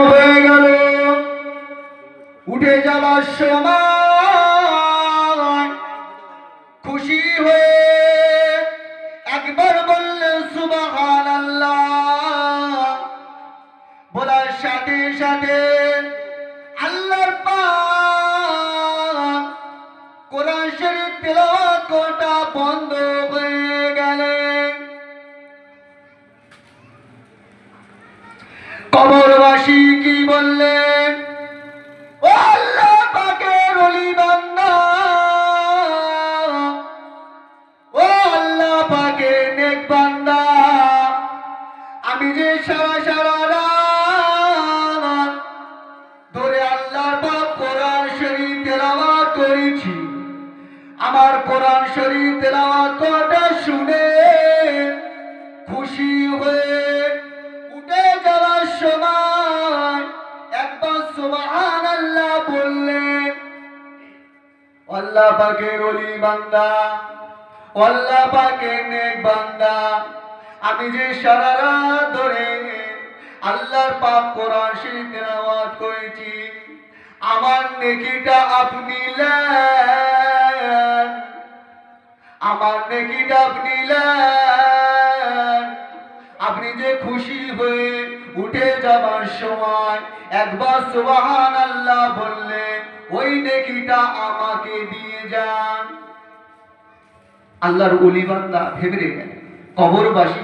হয়ে গেল উঠে যাবার সময় খুশি হয়ে একবার বললেন সুবহানাল্লাহ। বলার সাথে সাথে আল্লাহর পাক কোরআন শরীফ তেলাওয়াত করা বন্ধ হয়ে গেলেন। কবরবাসী কি বললেন? ও আল্লাহ পাকের ওলি বান্দা, ও আল্লাহ পাকের নেক বান্দা, আমি যে সারা সারা রাত ধরে আল্লাহর পাক কোরআন শরীফ তেলাওয়াত করেছি, আমার কোরআন শরীফ তেলাওয়াত করাটা শুনে খুশি হয়ে উঠে যাওয়ার সময় একবার সুবহানাল্লাহ বললেন। আল্লাহ পাকের ওলি বান্দা, আল্লাহ পাকের নেক বান্দা, আমি যে সারা রাত ধরে আল্লাহর পাক কোরআন শরীফ তেলাওয়াত করেছি, আমার নেকিটা আপনি নেন, আমার নেকিটা আপনি নেন। আপনি যে খুশি হয়ে উঠে যাবার সময় একবার সুবহানাল্লাহ বললেন, ওই নেকিটা আমাকে দিয়ে যান। আল্লাহর ওলি বান্দা ভেবে গেলেন কবরবাসী,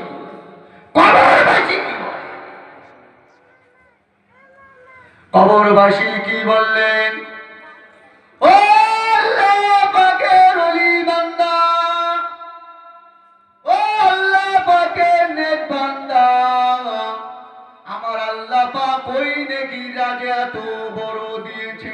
কবরবাসী কবরবাসী কি বললেন? ও আল্লাহ পাকের ওলি বান্দা, ও আল্লাহ পাকের নেক বান্দা, আমার আল্লাহ পাক ওই নেকিটা যে এত বড় দিয়েছে,